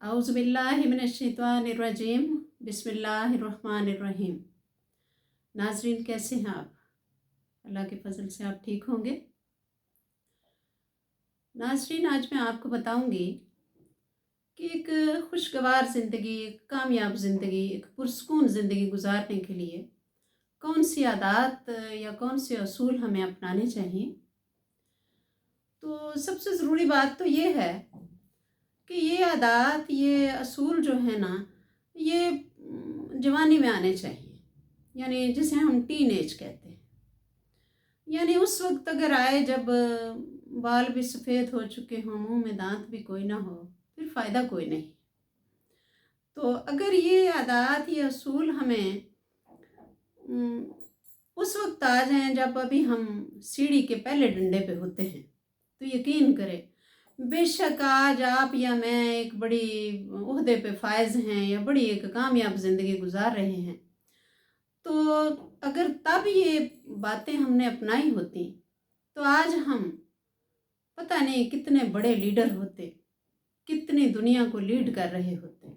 औज़ुबिल्लाहिमिनश्शैतानिर्रजीम बिस्मिल्लाहिर्रहमानिर्रहीम। नाज़रीन, कैसे हैं आप? अल्लाह के फजल से आप ठीक होंगे। नाज़रीन, आज मैं आपको बताऊंगी कि एक खुशगवार ज़िंदगी, एक कामयाब ज़िंदगी, एक पुरसकून ज़िंदगी गुजारने के लिए कौन सी आदत या कौन से असूल हमें अपनाने चाहिए। तो सबसे ज़रूरी बात तो ये है कि ये आदत, ये असूल जो है ना, ये जवानी में आने चाहिए, यानी जिसे हम टीन एज कहते हैं। यानी उस वक्त अगर आए जब बाल भी सफ़ेद हो चुके हों, मुंह में दांत भी कोई ना हो, फिर फ़ायदा कोई नहीं। तो अगर ये आदत, ये असूल हमें उस वक्त आ जाएं जब अभी हम सीढ़ी के पहले डंडे पे होते हैं, तो यकीन करें, बेशक आज आप या मैं एक बड़ी ओहदे पे फायज हैं या बड़ी एक कामयाब ज़िंदगी गुजार रहे हैं, तो अगर तब ये बातें हमने अपनाई होती तो आज हम पता नहीं कितने बड़े लीडर होते, कितनी दुनिया को लीड कर रहे होते,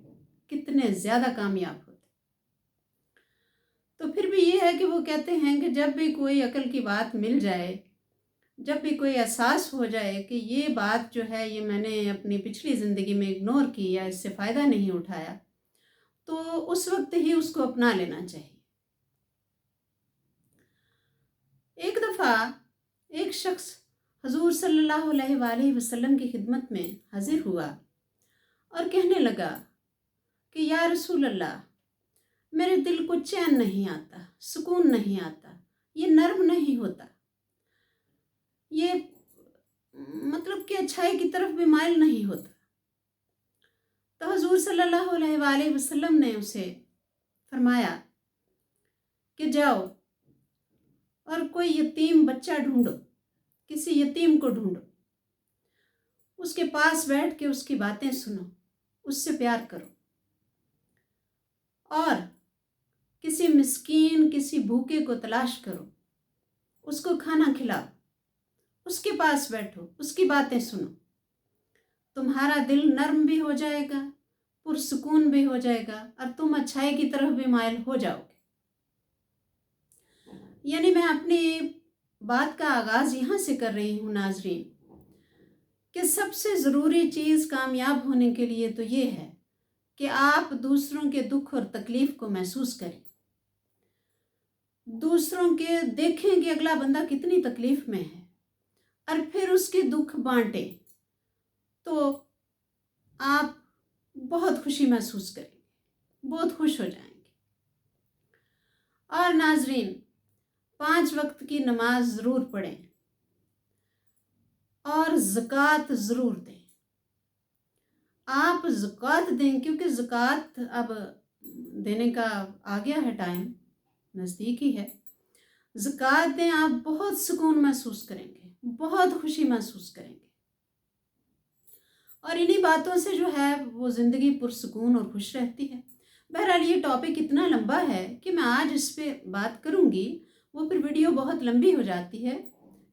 कितने ज़्यादा कामयाब होते। तो फिर भी ये है कि वो कहते हैं कि जब भी कोई अकल की बात मिल जाए, जब भी कोई एहसास हो जाए कि ये बात जो है ये मैंने अपनी पिछली ज़िंदगी में इग्नोर की या इससे फ़ायदा नहीं उठाया, तो उस वक्त ही उसको अपना लेना चाहिए। एक दफ़ा एक शख्स हजूर सल्लल्लाहु अलैहि वसल्लम की खिदमत में हाजिर हुआ और कहने लगा कि या रसूल अल्लाह, मेरे दिल को चैन नहीं आता, सुकून नहीं आता, ये नर्म नहीं होता, ये मतलब कि अच्छाई की तरफ भी माइल नहीं होता। तो हजूर सल्लल्लाहु अलैहि वसल्लम ने उसे फरमाया कि जाओ और कोई यतीम बच्चा ढूंढो, किसी यतीम को ढूंढो, उसके पास बैठ के उसकी बातें सुनो, उससे प्यार करो, और किसी मिस्कीन, किसी भूखे को तलाश करो, उसको खाना खिलाओ, उसके पास बैठो, उसकी बातें सुनो। तुम्हारा दिल नर्म भी हो जाएगा, पुरसुकून भी हो जाएगा, और तुम अच्छाई की तरफ भी माइल हो जाओगे। यानी मैं अपनी बात का आगाज़ यहाँ से कर रही हूँ नाजरीन, कि सबसे ज़रूरी चीज़ कामयाब होने के लिए तो ये है कि आप दूसरों के दुख और तकलीफ़ को महसूस करें, दूसरों के देखें कि अगला बंदा कितनी तकलीफ़ में है, और फिर उसके दुख बांटें, तो आप बहुत खुशी महसूस करेंगे, बहुत खुश हो जाएंगे। और नाजरीन, 5 वक्त की नमाज ज़रूर पढ़ें और ज़कात ज़रूर दें। आप ज़कात दें, क्योंकि ज़कात अब देने का आ गया है टाइम, नज़दीक ही है। ज़कात दें, आप बहुत सुकून महसूस करेंगे, बहुत खुशी महसूस करेंगे, और इन्हीं बातों से जो है वो ज़िंदगी पुरसुकून और खुश रहती है। बहरहाल ये टॉपिक इतना लंबा है कि मैं आज इस पर बात करूँगी, वो फिर वीडियो बहुत लंबी हो जाती है।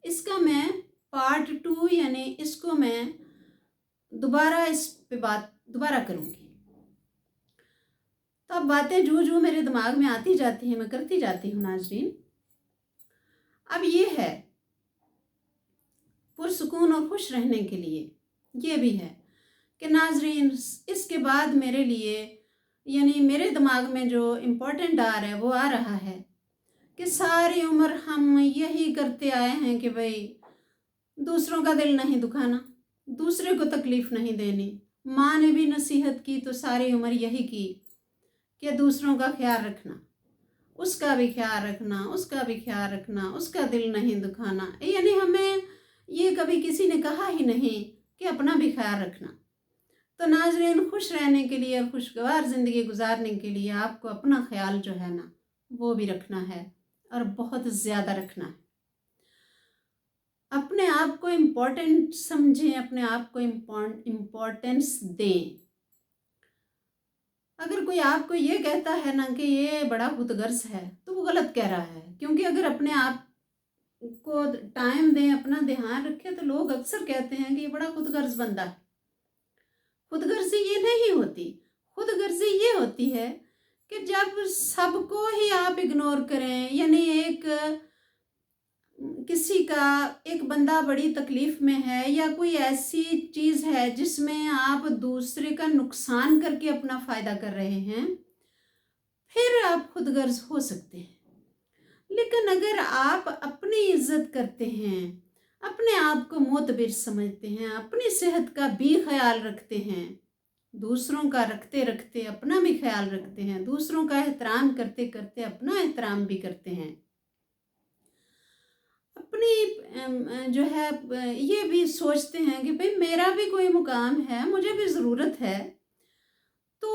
इसका मैं पार्ट 2, यानी इसको मैं दोबारा इस पे बात दोबारा करूँगी। तो अब बातें जो मेरे दिमाग में आती जाती हैं मैं करती जाती हूँ नाजरीन। अब ये है पुरसुकून और खुश रहने के लिए ये भी है कि नाजरीन, इसके बाद मेरे लिए, यानी मेरे दिमाग में जो इम्पोर्टेंट आ रहा है वो आ रहा है कि सारी उम्र हम यही करते आए हैं कि भाई दूसरों का दिल नहीं दुखाना, दूसरे को तकलीफ़ नहीं देनी। माँ ने भी नसीहत की तो सारी उम्र यही की कि दूसरों का ख्याल रखना, उसका भी ख्याल रखना, उसका भी ख्याल रखना, उसका दिल नहीं दुखाना। यानी हमें ये कभी किसी ने कहा ही नहीं कि अपना भी ख्याल रखना। तो नाजरीन, खुश रहने के लिए और खुशगवार ज़िंदगी गुजारने के लिए आपको अपना ख्याल जो है ना वो भी रखना है, और बहुत ज़्यादा रखना है। अपने आप को इम्पोर्टेंट समझें, अपने आप को इम्पोर्टेंस दें। अगर कोई आपको ये कहता है ना कि ये बड़ा खुदगर्ज है, तो वो गलत कह रहा है, क्योंकि अगर अपने आप को टाइम दें, अपना ध्यान रखें, तो लोग अक्सर कहते हैं कि ये बड़ा खुदगर्ज बंदा है। खुद गर्जी ये नहीं होती। खुद गर्जी ये होती है कि जब सबको ही आप इग्नोर करें, यानी किसी का एक बंदा बड़ी तकलीफ में है या कोई ऐसी चीज़ है जिसमें आप दूसरे का नुकसान करके अपना फ़ायदा कर रहे हैं, फिर आप खुद गर्ज हो सकते हैं। लेकिन अगर आप अपनी इज्जत करते हैं, अपने आप को मोतबर समझते हैं, अपनी सेहत का भी ख्याल रखते हैं, दूसरों का रखते रखते अपना भी ख्याल रखते हैं, दूसरों का एहतराम करते करते अपना एहतराम भी करते हैं, अपनी जो है ये भी सोचते हैं कि भाई मेरा भी कोई मुकाम है, मुझे भी ज़रूरत है, तो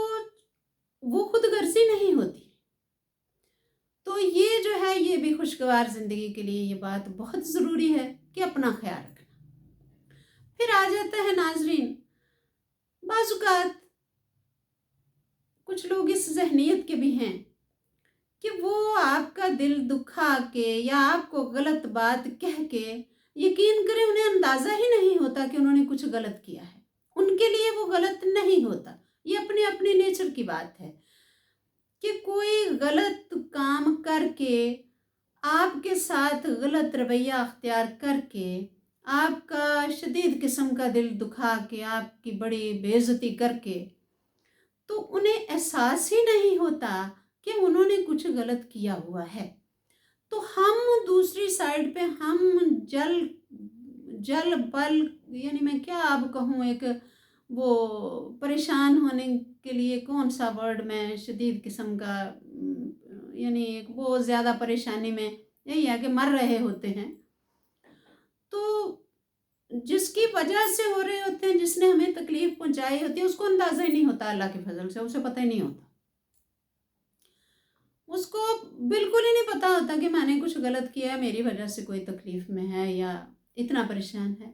वो खुद गर्जी नहीं होती। तो ये जो है ये भी खुशगवार ज़िंदगी के लिए ये बात बहुत ज़रूरी है कि अपना ख्याल रखना। फिर आ जाता है नाजरीन, बाज़ कुछ लोग इस ज़हनियत के भी हैं कि वो आपका दिल दुखा के या आपको गलत बात कह के, यकीन करें उन्हें अंदाज़ा ही नहीं होता कि उन्होंने कुछ गलत किया है, उनके लिए वो गलत नहीं होता। ये अपने अपने नेचर की बात है कि कोई गलत काम करके, आपके साथ गलत रवैया अख्तियार करके, आपका शदीद किस्म का दिल दुखा के, आपकी बड़ी बेइज्जती करके, तो उन्हें एहसास ही नहीं होता कि उन्होंने कुछ गलत किया हुआ है। तो हम दूसरी साइड पे हम जल बल, यानी मैं क्या अब कहूँ, एक वो परेशान होने के लिए कौन सा वर्ड में, शदीद किस्म का, यानी एक वो ज़्यादा परेशानी में यही है कि मर रहे होते हैं। तो जिसकी वजह से हो रहे होते हैं, जिसने हमें तकलीफ पहुंचाई होती है, उसको अंदाज़ा ही नहीं होता, अल्लाह के फजल से उसे पता ही नहीं होता, उसको बिल्कुल ही नहीं पता होता कि मैंने कुछ गलत किया है, मेरी वजह से कोई तकलीफ में है या इतना परेशान है।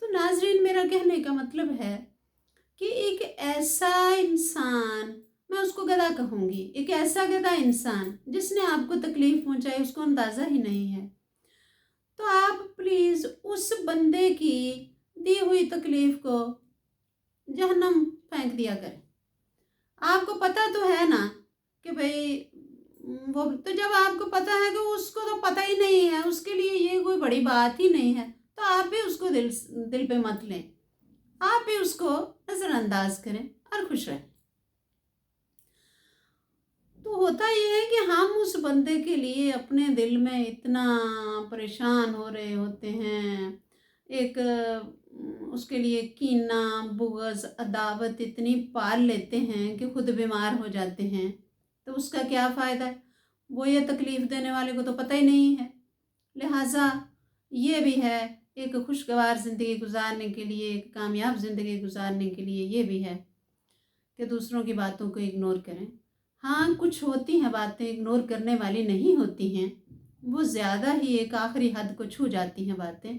तो नाजरीन, मेरा कहने का मतलब है कि एक ऐसा इंसान, मैं उसको गधा कहूँगी, एक ऐसा गधा इंसान जिसने आपको तकलीफ पहुंचाई, उसको अंदाज़ा ही नहीं है, तो आप प्लीज़ उस बंदे की दी हुई तकलीफ को जहन्नम फेंक दिया करें। आपको पता तो है ना कि भाई वो, तो जब आपको पता है कि उसको तो पता ही नहीं है, उसके लिए ये कोई बड़ी बात ही नहीं है, तो आप भी उसको दिल पे मत लें, आप भी उसको नज़रअंदाज करें और खुश रहें। तो होता ये है कि हम उस बंदे के लिए अपने दिल में इतना परेशान हो रहे होते हैं, एक उसके लिए कीना, बुग़्ज़, अदावत इतनी पाल लेते हैं कि खुद बीमार हो जाते हैं। तो उसका क्या फ़ायदा है? वो ये तकलीफ़ देने वाले को तो पता ही नहीं है। लिहाजा ये भी है, एक खुशगवार ज़िंदगी गुजारने के लिए, एक कामयाब ज़िंदगी गुजारने के लिए ये भी है कि दूसरों की बातों को इग्नोर करें। हाँ, कुछ होती हैं बातें इग्नोर करने वाली नहीं होती हैं, वो ज़्यादा ही एक आखिरी हद को छू जाती हैं बातें,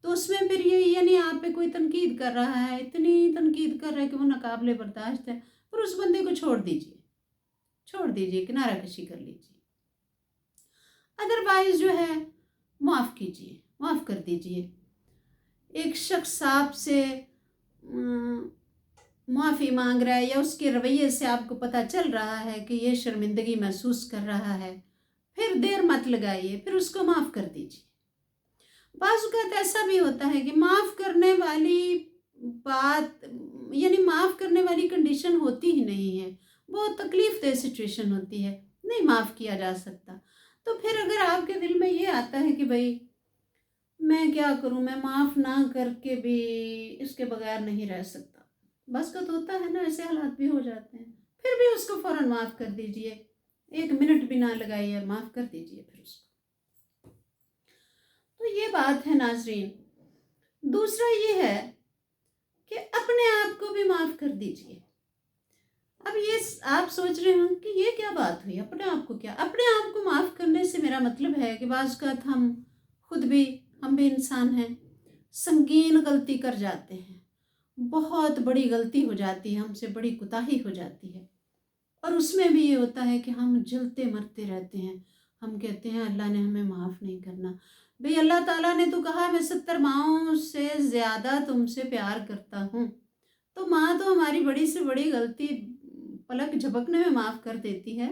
तो उसमें फिर ये, यानी आप पे कोई तनकीद कर रहा है, इतनी तनकीद कर रहा है कि वो नाकाबिले बर्दाश्त है, फिर उस बंदे को छोड़ दीजिए, किनारा कशी कर लीजिए। अदरवाइज़ जो है माफ़ कीजिए, माफ़ कर दीजिए। एक शख्स आपसे माफ़ी मांग रहा है या उसके रवैये से आपको पता चल रहा है कि ये शर्मिंदगी महसूस कर रहा है, फिर देर मत लगाइए, फिर उसको माफ़ कर दीजिए। बाज़ औक़ात ऐसा भी होता है कि माफ़ करने वाली बात, यानी माफ़ करने वाली कंडीशन होती ही नहीं है, बहुत तकलीफ़ देह सिचुएशन होती है, नहीं माफ़ किया जा सकता। तो फिर अगर आपके दिल में ये आता है कि भाई मैं क्या करूं, मैं माफ़ ना करके भी इसके बगैर नहीं रह सकता, बस का तो होता है ना, ऐसे हालात भी हो जाते हैं, फिर भी उसको फ़ौरन माफ़ कर दीजिए, 1 मिनट भी ना लगाइए, माफ़ कर दीजिए फिर उसको। तो ये बात है नाजरीन। दूसरा ये है कि अपने आप को भी माफ़ कर दीजिए। अब ये आप सोच रहे हों कि ये क्या बात हुई, अपने आप को क्या, अपने आप को माफ़ करने से मेरा मतलब है कि बाज़ औक़ात हम भी इंसान हैं, संगीन गलती कर जाते हैं, बहुत बड़ी गलती हो जाती है, हमसे बड़ी कोताही हो जाती है, और उसमें भी ये होता है कि हम जलते मरते रहते हैं। हम कहते हैं अल्लाह ने हमें माफ़ नहीं करना। भाई अल्लाह ताला ने तो कहा मैं 70 माओं से ज़्यादा तुमसे प्यार करता हूँ, तो माँ तो हमारी बड़ी से बड़ी गलती पलक झपकने में माफ़ कर देती है,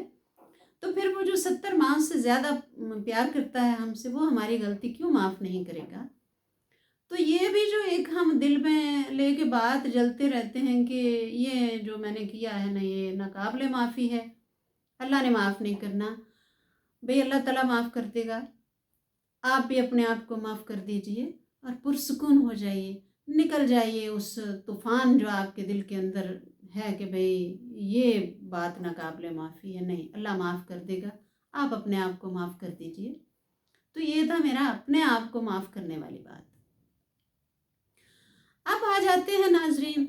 तो फिर वो जो 70 माँ से ज़्यादा प्यार करता है हमसे, वो हमारी गलती क्यों माफ़ नहीं करेगा। तो ये भी जो एक हम दिल में लेके बात जलते रहते हैं कि ये जो मैंने किया है ना, ये नाकाबिले माफ़ी है, अल्लाह ने माफ़ नहीं करना। भाई अल्लाह ताला माफ़ कर देगा, आप भी अपने आप को माफ़ कर दीजिए और पुरसुकून हो जाइए, निकल जाइए उस तूफ़ान जो आपके दिल के अंदर है कि भाई ये बात नाकाबिले माफ़ी है। नहीं, अल्लाह माफ़ कर देगा, आप अपने आप को माफ़ कर दीजिए। तो ये था मेरा अपने आप को माफ़ करने वाली बात। अब आ जाते हैं नाजरीन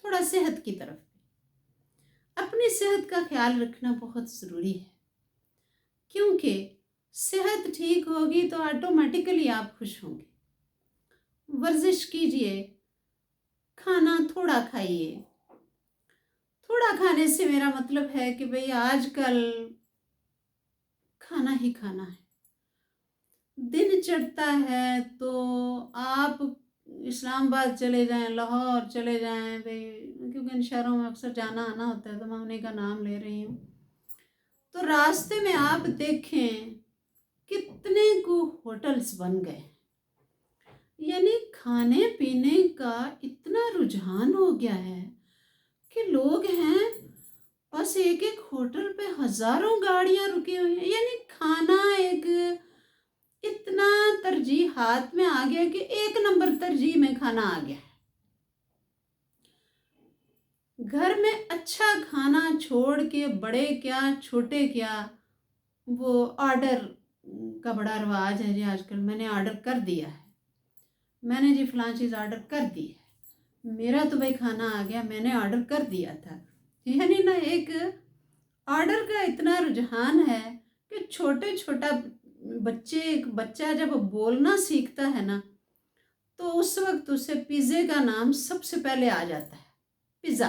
थोड़ा सेहत की तरफ। अपनी सेहत का ख्याल रखना बहुत ज़रूरी है, क्योंकि सेहत ठीक होगी तो ऑटोमेटिकली आप खुश होंगे। वर्जिश कीजिए, खाना थोड़ा खाइए। थोड़ा खाने से मेरा मतलब है कि भाई आजकल खाना ही खाना है। दिन चढ़ता है तो आप इस्लामाबाद चले जाएं, लाहौर चले जाएं भाई, क्योंकि इन शहरों में अक्सर जाना आना होता है तो मैं उन्हीं का नाम ले रही हूँ। तो रास्ते में आप देखें कितने को होटल्स बन गए, यानी खाने पीने का इतना रुझान हो गया है कि लोग हैं बस एक एक होटल पे हजारों गाड़ियां रुकी हुई हैं। यानी खाना एक इतना तरजीह हाथ में आ गया कि एक नंबर तरजीह में खाना आ गया है। घर में अच्छा खाना छोड़ के बड़े क्या छोटे क्या, वो ऑर्डर का बड़ा रिवाज है जी आजकल। मैंने ऑर्डर कर दिया है, मैंने जी फलां चीज़ ऑर्डर कर दी है, मेरा तो भाई खाना आ गया, मैंने ऑर्डर कर दिया था। यानी ना एक ऑर्डर का इतना रुझान है कि छोटे छोटा एक बच्चा जब बोलना सीखता है ना, तो उस वक्त उसे पिज़्ज़े का नाम सबसे पहले आ जाता है। पिज़्ज़ा,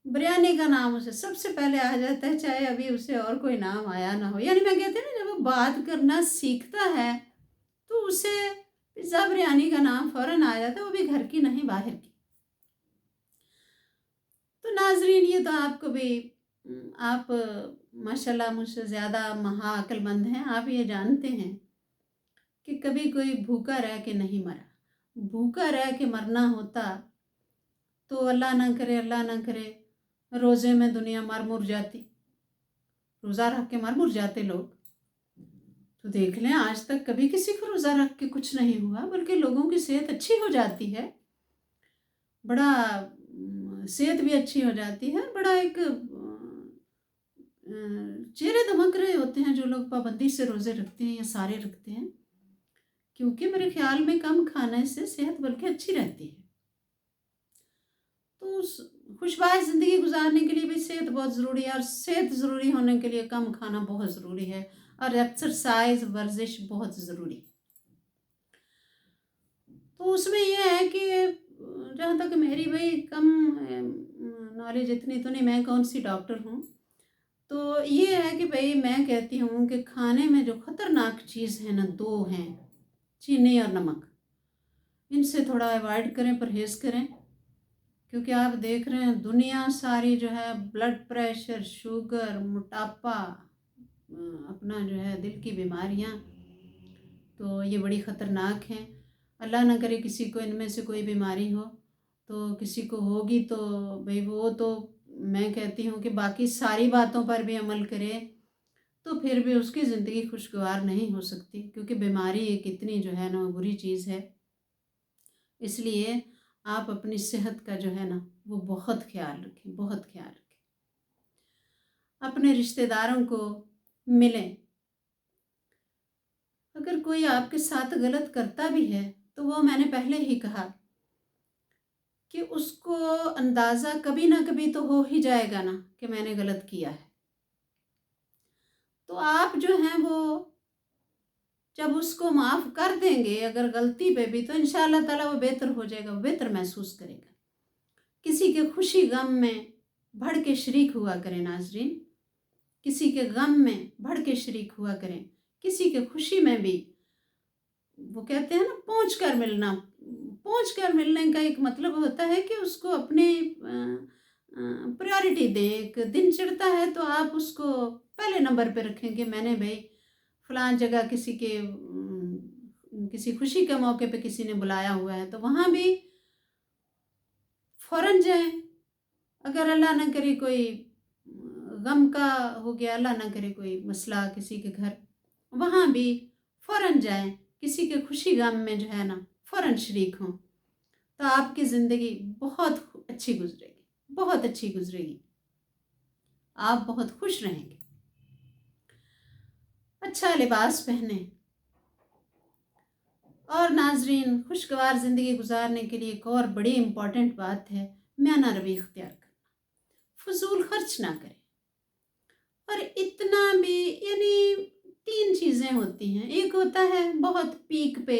बिरयानी का नाम उसे सबसे पहले आ जाता है, चाहे अभी उसे और कोई नाम आया ना हो। यानी मैं कहती हूँ ना, जब वो बात करना सीखता है तो उसे पिज़्ज़ा बिरयानी का नाम फ़ौरन आ जाता है, वो भी घर की नहीं बाहर की। तो नाजरीन ये तो आपको भी आप माशाल्लाह मुझसे ज़्यादा महाअक्लमंद हैं, आप ये जानते हैं कि कभी कोई भूखा रह के नहीं मरा। भूखा रह के मरना होता तो अल्लाह ना करे रोज़े में दुनिया मर मुर जाती, रोज़ा रख के मर मुर जाते लोग। तो देख लें आज तक कभी किसी को रोज़ा रख के कुछ नहीं हुआ, बल्कि लोगों की सेहत अच्छी हो जाती है, बड़ा सेहत भी अच्छी हो जाती है, बड़ा एक चेहरे दमक रहे होते हैं जो लोग पाबंदी से रोज़े रखते हैं या सारे रखते हैं। क्योंकि मेरे ख्याल में कम खाने से सेहत बल्कि अच्छी रहती है। तो खुशबाश ज़िंदगी गुजारने के लिए भी सेहत बहुत ज़रूरी है, और सेहत ज़रूरी होने के लिए कम खाना बहुत ज़रूरी है, और एक्सरसाइज वर्जिश बहुत ज़रूरी है। तो उसमें यह है कि जहाँ तक मेरी भाई कम नॉलेज, इतनी तो नहीं, मैं कौन सी डॉक्टर हूँ। तो ये है कि भाई मैं कहती हूँ कि खाने में जो ख़तरनाक चीज़ है ना, दो हैं, चीनी और नमक। इनसे थोड़ा अवॉइड करें, परहेज़ करें, क्योंकि आप देख रहे हैं दुनिया सारी जो है ब्लड प्रेशर, शुगर, मोटापा, अपना जो है दिल की बीमारियां, तो ये बड़ी ख़तरनाक हैं। अल्लाह ना करे किसी को इनमें से कोई बीमारी हो, तो किसी को होगी तो भाई वो तो मैं कहती हूँ कि बाकी सारी बातों पर भी अमल करे तो फिर भी उसकी ज़िंदगी खुशगवार नहीं हो सकती, क्योंकि बीमारी एक इतनी जो है ना बुरी चीज़ है। इसलिए आप अपनी सेहत का जो है ना वो बहुत ख्याल रखें, बहुत ख्याल रखें। अपने रिश्तेदारों को मिलें, अगर कोई आपके साथ गलत करता भी है तो वो मैंने पहले ही कहा कि उसको अंदाज़ा कभी ना कभी तो हो ही जाएगा ना कि मैंने गलत किया है। तो आप जो हैं वो जब उसको माफ़ कर देंगे अगर गलती पे भी, तो इंशाअल्लाह ताला वो बेहतर हो जाएगा, वो बेहतर महसूस करेगा। किसी के खुशी गम में बढ़ के शरीक हुआ करें नाजरीन, किसी के गम में बढ़ के शरीक हुआ करें, किसी के खुशी में भी, वो कहते हैं ना पहुँच कर मिलना, पहुँच कर मिलने का एक मतलब होता है कि उसको अपने प्रायोरिटी दें। एक दिन चढ़ता है तो आप उसको पहले नंबर पे रखें कि मैंने भाई फलां जगह किसी खुशी के मौके पे किसी ने बुलाया हुआ है तो वहाँ भी फ़ौरन जाएं। अगर अल्लाह ना करे कोई गम का हो गया, अल्लाह ना करे कोई मसला किसी के घर, वहाँ भी फ़ौरन जाएं। किसी के खुशी गम में जो है ना फ़ौरन शरीक हों, तो आपकी ज़िंदगी बहुत अच्छी गुजरेगी, बहुत अच्छी गुजरेगी, आप बहुत खुश रहेंगे। अच्छा लिबास पहने। और नाजरीन, खुशगवार ज़िंदगी गुजारने के लिए एक और बड़ी इम्पॉर्टेंट बात है, म्याना रवैया इख्तियार करना। फजूल खर्च ना करें। और इतना भी, यानी 3 चीज़ें होती हैं, एक होता है बहुत पीक पे,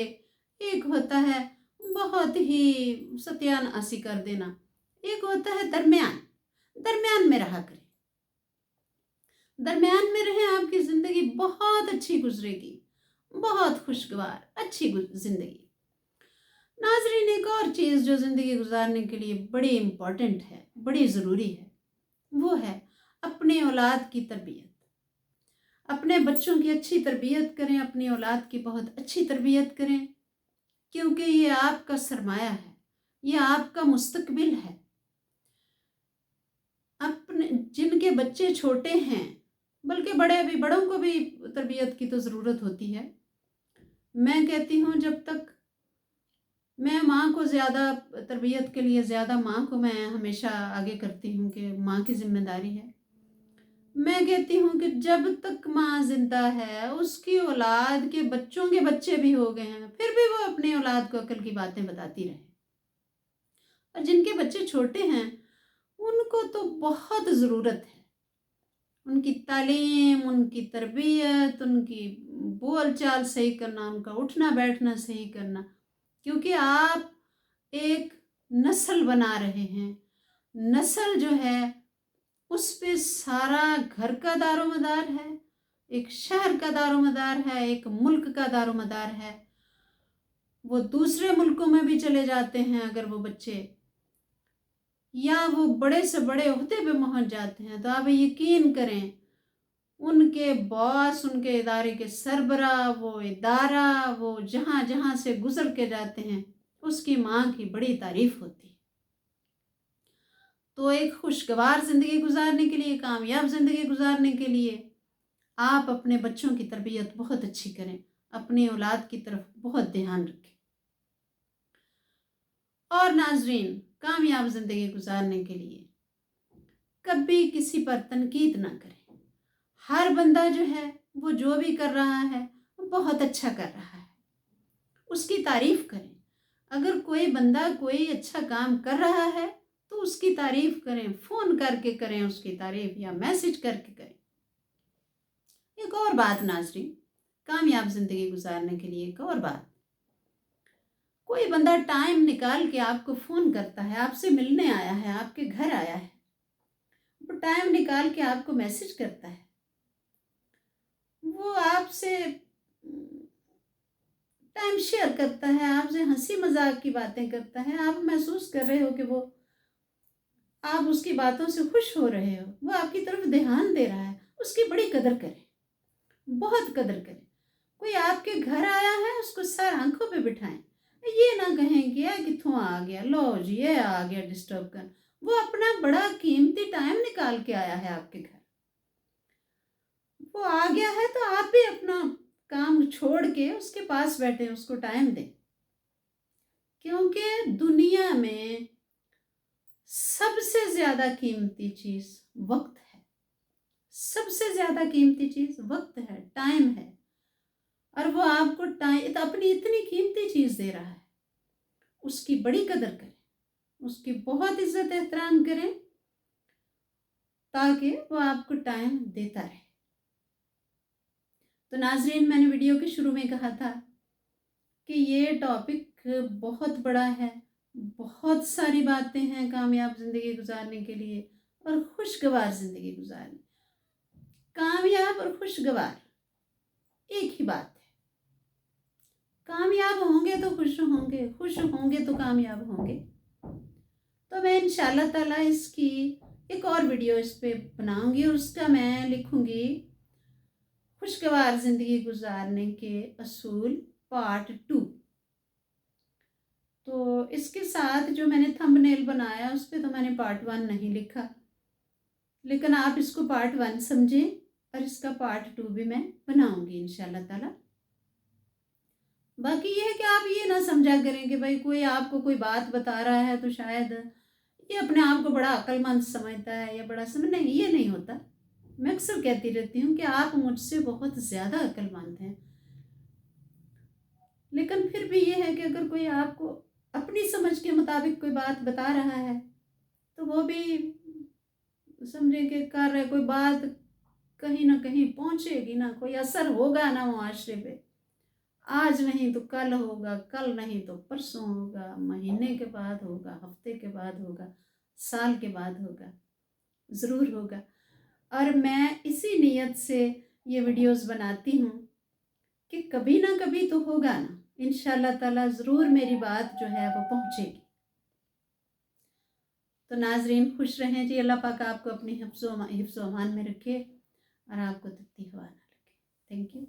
एक होता है बहुत ही सत्यानाशी कर देना, एक होता है दरमियान। दरमियान में रहा करें, दरमियान में रहें, आपकी ज़िंदगी बहुत अच्छी गुजरेगी, बहुत खुशगवार अच्छी ज़िंदगी। नाजरीन, एक और चीज़ जो ज़िंदगी गुजारने के लिए बड़ी इम्पॉर्टेंट है, बड़ी ज़रूरी है, वो है अपने औलाद की तरबियत। अपने बच्चों की अच्छी तरबियत करें, अपनी औलाद की बहुत अच्छी तरबियत करें, क्योंकि ये आपका सरमाया है, ये आपका मुस्तकबिल है। अपने जिनके बच्चे छोटे हैं, बल्कि बड़ों को भी तरबियत की तो ज़रूरत होती है। मैं कहती हूँ जब तक मैं माँ को ज़्यादा तरबियत के लिए ज़्यादा माँ को मैं हमेशा आगे करती हूँ कि माँ की ज़िम्मेदारी है। मैं कहती हूँ कि जब तक माँ जिंदा है, उसकी औलाद के बच्चों के बच्चे भी हो गए हैं, फिर भी वो अपनी औलाद को अकल की बातें बताती रहे। और जिनके बच्चे छोटे हैं, उनको तो बहुत ज़रूरत है उनकी तालीम, उनकी तरबियत, उनकी बोल चाल सही करना, उनका उठना बैठना सही करना, क्योंकि आप एक नस्ल बना रहे हैं। नस्ल जो है उस पे सारा घर का दारोमदार है, एक शहर का दारोमदार है, एक मुल्क का दारोमदार है। वो दूसरे मुल्कों में भी चले जाते हैं अगर वो बच्चे, या वो बड़े से बड़े ओहदे पे पहुंच जाते हैं, तो आप यकीन करें उनके बॉस, उनके इदारे के सरबरा, वो इदारा, वो जहाँ जहाँ से गुजर के जाते हैं, उसकी माँ की बड़ी तारीफ होती है। तो एक खुशगवार ज़िंदगी गुजारने के लिए, कामयाब ज़िंदगी गुजारने के लिए आप अपने बच्चों की तरबियत बहुत अच्छी करें, अपनी औलाद की तरफ बहुत ध्यान रखें। और नाजरीन, कामयाब ज़िंदगी गुजारने के लिए कभी किसी पर तनकीद ना करें। हर बंदा जो है वो जो भी कर रहा है वो बहुत अच्छा कर रहा है, उसकी तारीफ करें। अगर कोई बंदा कोई अच्छा काम कर रहा है तो उसकी तारीफ करें, फ़ोन करके करें उसकी तारीफ, या मैसेज करके करें। एक और बात नाजरीन, कामयाब ज़िंदगी गुजारने के लिए एक और बात, कोई बंदा टाइम निकाल के आपको फ़ोन करता है, आपसे मिलने आया है, आपके घर आया है, वो टाइम निकाल के आपको मैसेज करता है, वो आपसे टाइम शेयर करता है, आपसे हंसी मजाक की बातें करता है, आप महसूस कर रहे हो कि वो, आप उसकी बातों से खुश हो रहे हो, वो आपकी तरफ ध्यान दे रहा है, उसकी बड़ी कदर करें, बहुत कदर करें। कोई आपके घर आया है, उसको सर आंखों पे बिठाएं, ये ना कहें कि यार कित्थों आ गया, लो जी ये आ गया डिस्टर्ब कर। वो अपना बड़ा कीमती टाइम निकाल के आया है आपके घर, वो आ गया है, तो आप भी अपना काम छोड़ के उसके पास बैठे, उसको टाइम दें, क्योंकि दुनिया में सबसे ज्यादा कीमती चीज वक्त है, सबसे ज्यादा कीमती चीज वक्त है, टाइम है। और वो आपको टाइम, अपनी इतनी कीमती चीज दे रहा है, उसकी बड़ी कदर करें, उसकी बहुत इज्जत एहतराम करें, ताकि वो आपको टाइम देता रहे। तो नाजरीन, मैंने वीडियो के शुरू में कहा था कि ये टॉपिक बहुत बड़ा है, बहुत सारी बातें हैं कामयाब ज़िंदगी गुजारने के लिए और खुशगवार ज़िंदगी गुजारने। कामयाब और खुशगवार एक ही बात है। कामयाब होंगे तो खुश होंगे तो कामयाब होंगे। तो मैं इंशाल्लाह ताला इसकी एक और वीडियो इस पे बनाऊंगी और उसका मैं लिखूंगी खुशगवार ज़िंदगी गुजारने के असूल पार्ट 2। तो इसके साथ जो मैंने थंबनेल बनाया उस पर तो मैंने पार्ट 1 नहीं लिखा, लेकिन आप इसको पार्ट 1 समझें और इसका पार्ट 2 भी मैं बनाऊंगी इंशाल्लाह ताला। बाकी ये है कि आप ये ना समझा करें कि भाई कोई आपको कोई बात बता रहा है तो शायद ये अपने आप को बड़ा अक्लमंद समझता है या बड़ा समझ, नहीं, ये नहीं होता। मैं अक्सर कहती रहती हूँ कि आप मुझसे बहुत ज़्यादा अक्लमंद हैं, लेकिन फिर भी ये है कि अगर कोई आपको अपनी समझ के मुताबिक कोई बात बता रहा है तो वो भी समझें कि कर रहे, कोई बात कहीं ना कहीं पहुँचेगी ना, कोई असर होगा ना मुआशरे पे। आज नहीं तो कल होगा, कल नहीं तो परसों होगा, महीने के बाद होगा, हफ्ते के बाद होगा, साल के बाद होगा, ज़रूर होगा। और मैं इसी नीयत से ये वीडियोस बनाती हूँ कि कभी ना कभी तो होगा ना, इंशाल्लाह ताला ज़रूर मेरी बात जो है वो पहुँचेगी। तो नाजरीन खुश रहें जी, अल्लाह पाक आपको अपनी हिफ्ज़ो अमान में रखे और आपको तकलीफ ना लगे। Thank you.